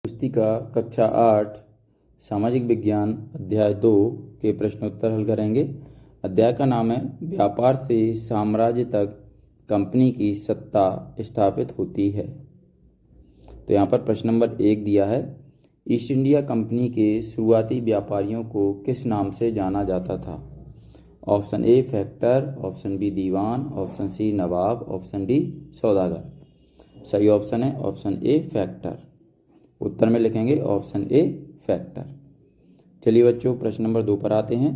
पुस्तिका कक्षा 8 सामाजिक विज्ञान अध्याय 2 के प्रश्न उत्तर हल करेंगे। अध्याय का नाम है व्यापार से साम्राज्य तक कंपनी की सत्ता स्थापित होती है। तो यहाँ पर प्रश्न नंबर 1 दिया है, ईस्ट इंडिया कंपनी के शुरुआती व्यापारियों को किस नाम से जाना जाता था? Option A factor, option B दीवान, ऑप्शन सी नवाब, ऑप्शन डी सौदागर। सही ऑप्शन है ऑप्शन ए फैक्टर। उत्तर में लिखेंगे ऑप्शन ए फैक्टर। चलिए बच्चों प्रश्न नंबर 2 पर आते हैं।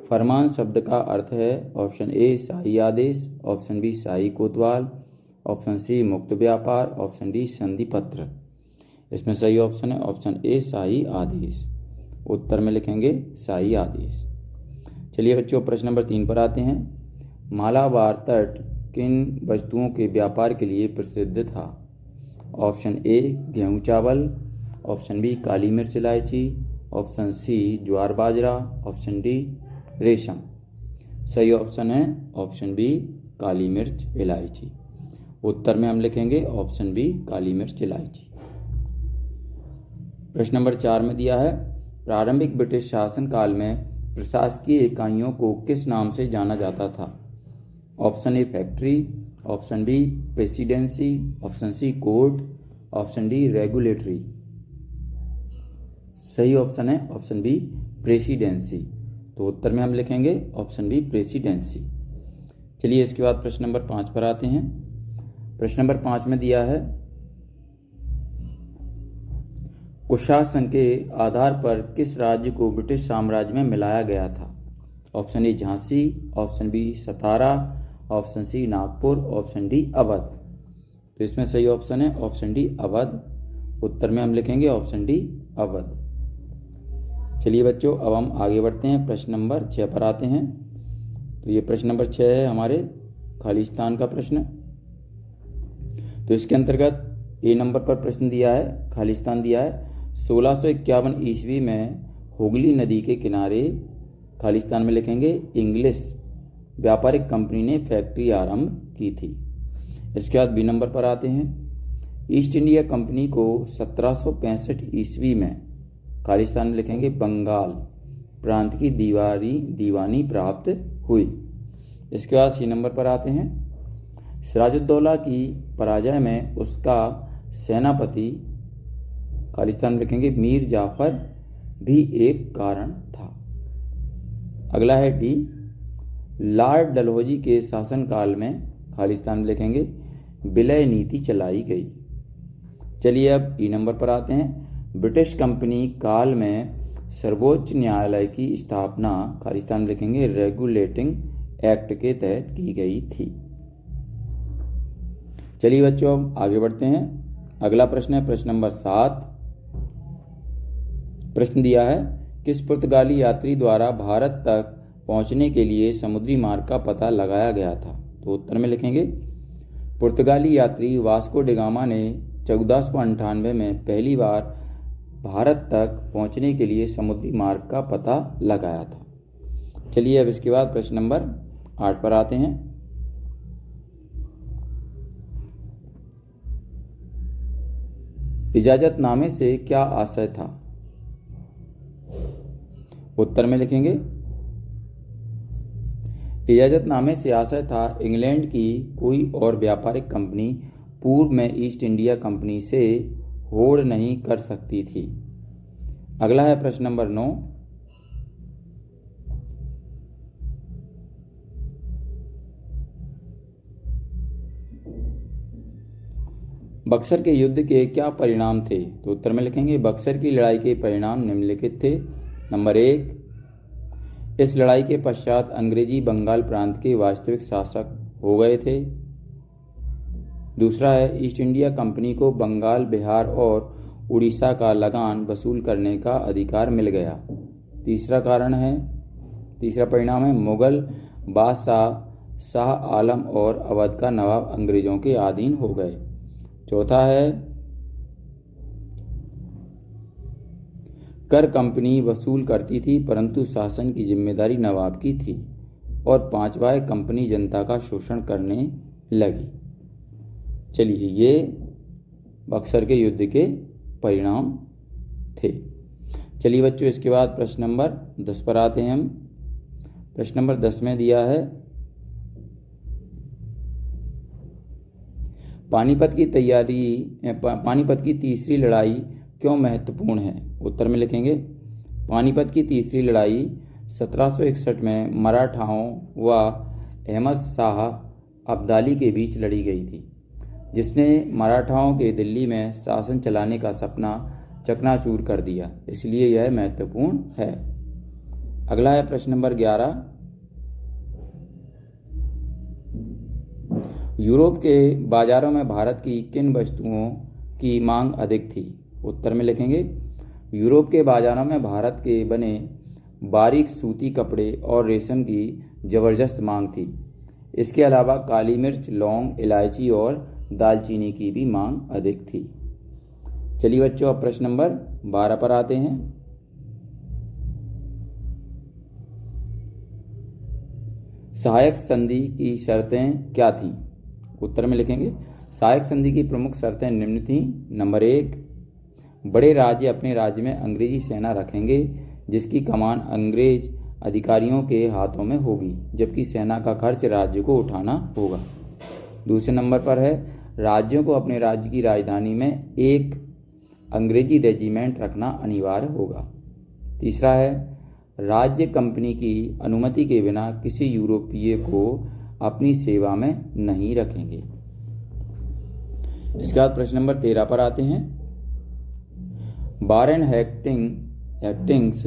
फरमान शब्द का अर्थ है ऑप्शन ए शाही आदेश, ऑप्शन बी शाही कोतवाल, ऑप्शन सी मुक्त व्यापार, ऑप्शन डी संधि पत्र। इसमें सही ऑप्शन है ऑप्शन ए शाही आदेश। उत्तर में लिखेंगे शाही आदेश। चलिए बच्चों प्रश्न नंबर 3 पर आते हैं। मालाबार तट किन वस्तुओं के व्यापार के लिए प्रसिद्ध था? ऑप्शन ए गेहूं चावल, ऑप्शन बी काली मिर्च इलायची, ऑप्शन सी ज्वार बाजरा, ऑप्शन डी रेशम। सही ऑप्शन है ऑप्शन बी काली मिर्च इलायची। उत्तर में हम लिखेंगे ऑप्शन बी काली मिर्च इलायची। प्रश्न नंबर 4 में दिया है, प्रारंभिक ब्रिटिश शासन काल में प्रशासकीय इकाइयों को किस नाम से जाना जाता था? Option A factory, option B presidency, option C court, option D regulatory. सही ऑप्शन है ऑप्शन बी प्रेसिडेंसी। तो उत्तर में हम लिखेंगे ऑप्शन बी प्रेसिडेंसी। चलिए इसके बाद प्रश्न नंबर 5 पर आते हैं। प्रश्न नंबर 5 में दिया है, कुशासन के आधार पर किस राज्य को ब्रिटिश साम्राज्य में मिलाया गया था? Option A Jhansi, option B Satara, option C Nagpur, option D Awadh. तो इसमें सही ऑप्शन है ऑप्शन डी अवध। उत्तर में हम लिखेंगे ऑप्शन डी अवध। चलिए बच्चों अब हम आगे बढ़ते हैं, प्रश्न नंबर 6 पर आते हैं। तो ये प्रश्न नंबर 6 है हमारे खालिस्तान का प्रश्न। तो इसके अंतर्गत ए नंबर पर प्रश्न दिया है, खालिस्तान दिया है। 1651 ईस्वी में हुगली नदी के किनारे, खालिस्तान में लिखेंगे इंग्लिश व्यापारिक कंपनी ने फैक्ट्री आरंभ की थी। इसके बाद बी नंबर पर आते हैं। ईस्ट इंडिया कंपनी को 1765 ईस्वी में, खालिस्तान में लिखेंगे बंगाल प्रांत की दीवानी प्राप्त हुई। इसके बाद सी नंबर पर आते हैं। सिराजुद्दौला की पराजय में उसका सेनापति, खालिस्तान में लिखेंगे मीर जाफर, भी एक कारण था। अगला है डी, लॉर्ड डलहौजी के शासनकाल में, खालिस्तान में लिखेंगे विलय नीति चलाई गई। चलिए अब ई नंबर पर आते हैं। ब्रिटिश कंपनी काल में सर्वोच्च न्यायालय की स्थापना, खालिस्तान में लिखेंगे रेगुलेटिंग एक्ट के तहत की गई थी। चलिए बच्चों अब आगे बढ़ते हैं। अगला प्रश्न है प्रश्न नंबर 7। प्रश्न दिया है, किस पुर्तगाली यात्री द्वारा भारत तक पहुंचने के लिए समुद्री मार्ग का पता लगाया गया था? तो उत्तर में लिखेंगे पुर्तगाली यात्री वास्को डिगामा ने 1498 में पहली बार भारत तक पहुंचने के लिए समुद्री मार्ग का पता लगाया था। चलिए अब इसके बाद प्रश्न नंबर 8 पर आते हैं। इजाजतनामे से क्या आशय था? उत्तर में लिखेंगे इजाजतनामे से आशय था इंग्लैंड की कोई और व्यापारिक कंपनी पूर्व में ईस्ट इंडिया कंपनी से होड़ नहीं कर सकती थी। अगला है प्रश्न नंबर 9। बक्सर के युद्ध के क्या परिणाम थे? तो उत्तर में लिखेंगे बक्सर की लड़ाई के परिणाम निम्नलिखित थे। नंबर 1, इस लड़ाई के पश्चात अंग्रेजी बंगाल प्रांत के वास्तविक शासक हो गए थे। दूसरा है, ईस्ट इंडिया कंपनी को बंगाल, बिहार और उड़ीसा का लगान वसूल करने का अधिकार मिल गया। तीसरा परिणाम है, मुगल बादशाह शाह आलम और अवध का नवाब अंग्रेजों के अधीन हो गए। चौथा है, कर कंपनी वसूल करती थी परंतु शासन की जिम्मेदारी नवाब की थी। और पांचवा है, कंपनी जनता का शोषण करने लगी। चलिए ये बक्सर के युद्ध के परिणाम थे। चलिए बच्चों, इसके बाद प्रश्न नंबर 10 पर आते हैं हम। प्रश्न नंबर 10 में दिया है, पानीपत की तीसरी लड़ाई क्यों महत्वपूर्ण है? उत्तर में लिखेंगे, पानीपत की तीसरी लड़ाई 1761 में मराठाओं व अहमद शाह अब्दाली के बीच लड़ी गई थी, जिसने मराठाओं के दिल्ली में शासन चलाने का सपना चकनाचूर कर दिया, इसलिए यह महत्वपूर्ण है। अगला है प्रश्न नंबर 11, यूरोप के बाजारों में भारत की किन वस्तुओं की मांग अधिक थी? उत्तर में लिखेंगे, यूरोप के बाजारों में भारत के बने बारीक सूती कपड़े और रेशम की जबरदस्त मांग थी। इसके अलावा काली मिर्च, लौंग, इलायची और दालचीनी की भी मांग अधिक थी। चलिए बच्चों, अब प्रश्न नंबर 12 पर आते हैं। सहायक संधि की शर्तें क्या थीं? उत्तर में लिखेंगे, सहायक संधि की प्रमुख शर्तें निम्न थीं। नंबर 1, बड़े राज्य अपने राज्य में अंग्रेजी सेना रखेंगे, जिसकी कमान अंग्रेज अधिकारियों के हाथों में होगी, जबकि सेना का खर्च राज्य को उठाना होगा। दूसरे नंबर पर है, राज्यों को अपने राज्य की राजधानी में एक अंग्रेजी रेजिमेंट रखना अनिवार्य होगा। तीसरा है, राज्य कंपनी की अनुमति के बिना किसी यूरोपीय को अपनी सेवा में नहीं रखेंगे। इसके बाद प्रश्न नंबर 13 पर आते हैं। वारेन हेस्टिंग्स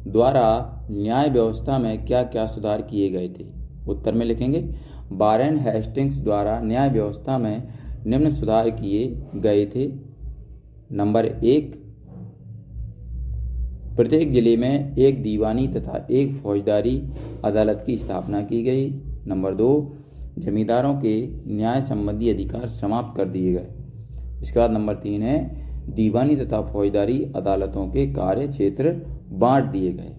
द्वारा न्याय व्यवस्था में क्या क्या सुधार किए गए थे? उत्तर में लिखेंगे, वारेन हेस्टिंग्स द्वारा न्याय व्यवस्था में निम्न सुधार किए गए थे। नंबर 1, प्रत्येक जिले में एक दीवानी तथा एक फौजदारी अदालत की स्थापना की गई। नंबर 2, जमींदारों के न्याय संबंधी अधिकार समाप्त कर दिए गए। इसके बाद नंबर 3 है, दीवानी तथा फौजदारी अदालतों के कार्य क्षेत्र बांट दिए गए।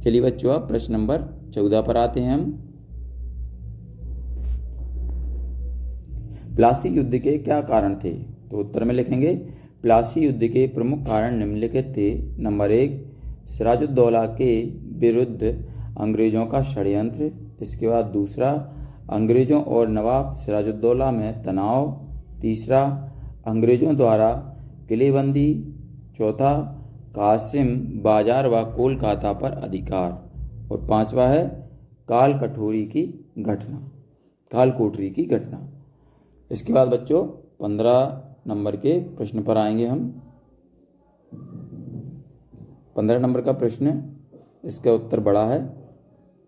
चलिए बच्चों, अब प्रश्न नंबर 14 पर आते हैं हम। प्लासी युद्ध के क्या कारण थे? तो उत्तर में लिखेंगे, प्लासी युद्ध के प्रमुख कारण निम्नलिखित थे। नंबर 1, सिराजुद्दौला के विरुद्ध अंग्रेजों का षड्यंत्र। इसके बाद दूसरा, अंग्रेजों और नवाब सिराजुद्दौला में तनाव। तीसरा, अंग्रेजों द्वारा किलेबंदी। चौथा, कासिम बाजार व कोलकाता पर अधिकार। और पांचवा है, कालकोठरी की घटना। इसके बाद बच्चों 15 नंबर के प्रश्न पर आएंगे हम। 15 नंबर का प्रश्न, इसका उत्तर बड़ा है।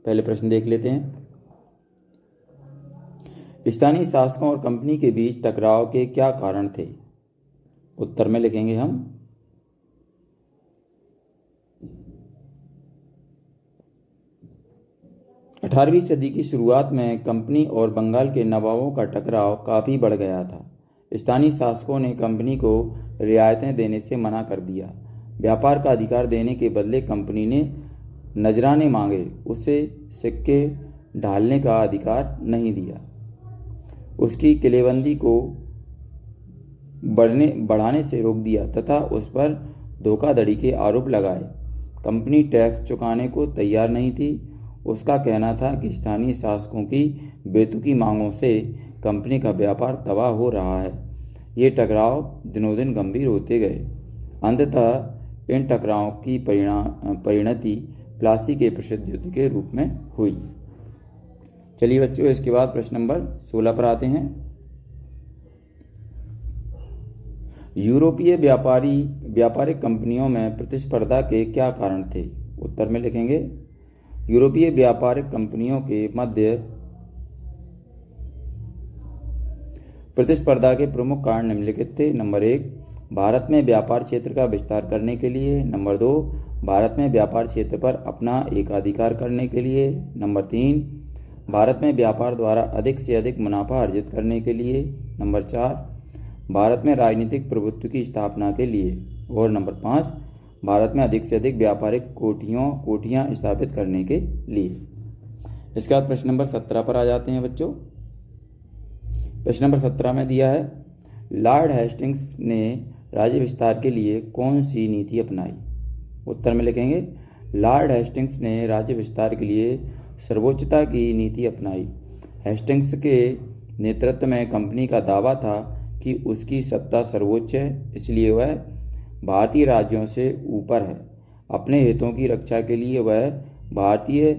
पहले प्रश्न देख लेते हैं। स्थानीय शासकों और कंपनी के बीच टकराव के क्या कारण थे? उत्तर में लिखेंगे हम, 18वीं सदी की शुरुआत में कंपनी और बंगाल के नवाबों का टकराव काफ़ी बढ़ गया था। स्थानीय शासकों ने कंपनी को रियायतें देने से मना कर दिया। व्यापार का अधिकार देने के बदले कंपनी ने नजराने मांगे, उसे सिक्के ढालने का अधिकार नहीं दिया। उसकी किलेबंदी को बढ़ाने से रोक दिया तथा उस पर धोखाधड़ी के आरोप लगाए। कंपनी टैक्स चुकाने को तैयार नहीं थी। उसका कहना था कि स्थानीय शासकों की बेतुकी मांगों से कंपनी का व्यापार तबाह हो रहा है। ये टकराव दिनों दिन गंभीर होते गए। अंततः इन टकरावों की परिणति प्लासी के प्रसिद्ध युद्ध के रूप में हुई। चलिए बच्चों, इसके बाद प्रश्न नंबर 16 पर आते हैं। यूरोपीय व्यापारिक कंपनियों में प्रतिस्पर्धा के क्या कारण थे? उत्तर में लिखेंगे, यूरोपीय व्यापारिक कंपनियों के मध्य प्रतिस्पर्धा के प्रमुख कारण निम्नलिखित थे। नंबर 1, भारत में व्यापार क्षेत्र का विस्तार करने के लिए। नंबर 2, भारत में व्यापार क्षेत्र पर अपना एकाधिकार करने के लिए। नंबर 3, भारत में व्यापार द्वारा अधिक से अधिक मुनाफा अर्जित करने के लिए। नंबर 4, भारत में राजनीतिक प्रभुत्व की स्थापना के लिए। और नंबर 5, भारत में अधिक से अधिक व्यापारिक कोठियाँ स्थापित करने के लिए। इसके बाद प्रश्न नंबर 17 पर आ जाते हैं बच्चों। प्रश्न नंबर 17 में दिया है, लॉर्ड हेस्टिंग्स ने राज्य विस्तार के लिए कौन सी नीति अपनाई? उत्तर में लिखेंगे लॉर्ड हेस्टिंग्स ने राज्य विस्तार के लिए सर्वोच्चता की नीति अपनाई। हेस्टिंग्स के नेतृत्व में कंपनी का दावा था कि उसकी सत्ता सर्वोच्च है, इसलिए वह भारतीय राज्यों से ऊपर है। अपने हितों की रक्षा के लिए वह भारतीय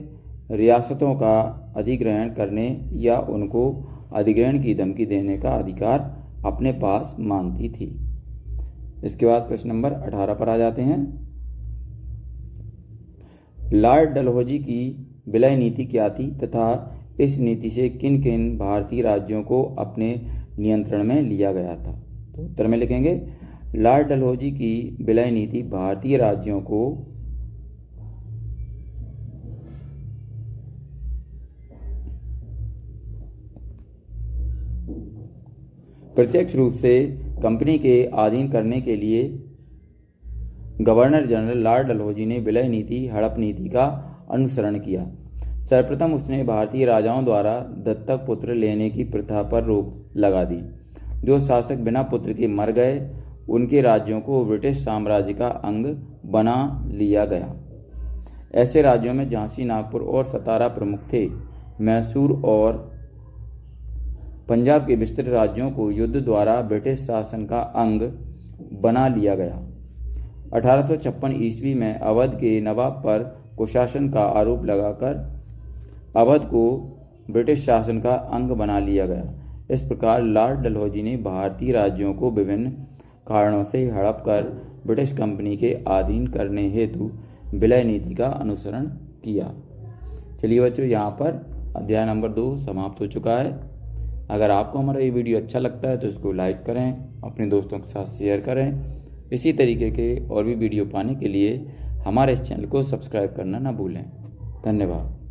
रियासतों का अधिग्रहण करने या उनको अधिग्रहण की धमकी देने का अधिकार अपने पास मानती थी। इसके बाद प्रश्न नंबर 18 पर आ जाते हैं। लॉर्ड डलहौजी की विलय नीति क्या थी तथा इस नीति से किन किन भारतीय राज्यों को अपने नियंत्रण में लिया गया था? तो उत्तर में लिखेंगे लॉर्ड डलहौजी की विलय नीति भारतीय राज्यों को प्रत्यक्ष रूप से कंपनी के अधीन करने के लिए गवर्नर जनरल लॉर्ड डलहौजी ने विलय नीति हड़प नीति का अनुसरण किया। सर्वप्रथम उसने भारतीय राजाओं द्वारा दत्तक पुत्र लेने की प्रथा पर रोक लगा दी। जो शासक बिना पुत्र के मर गए उनके राज्यों को ब्रिटिश साम्राज्य का अंग बना लिया गया। ऐसे राज्यों में झांसी, नागपुर और सतारा प्रमुख थे। मैसूर और पंजाब के विस्तृत राज्यों को युद्ध द्वारा ब्रिटिश शासन का अंग बना लिया गया। 1856 ईस्वी में अवध के नवाब पर कुशासन का आरोप लगाकर अवध को ब्रिटिश शासन का अंग बना लिया गया। इस प्रकार लॉर्ड डलहौजी ने भारतीय राज्यों को विभिन्न कारणों से हड़प कर ब्रिटिश कंपनी के अधीन करने हेतु विलय नीति का अनुसरण किया। चलिए बच्चों, यहाँ पर अध्याय नंबर 2 समाप्त हो चुका है। अगर आपको हमारा ये वीडियो अच्छा लगता है तो इसको लाइक करें, अपने दोस्तों के साथ शेयर करें। इसी तरीके के और भी वीडियो पाने के लिए हमारे इस चैनल को सब्सक्राइब करना ना भूलें। धन्यवाद।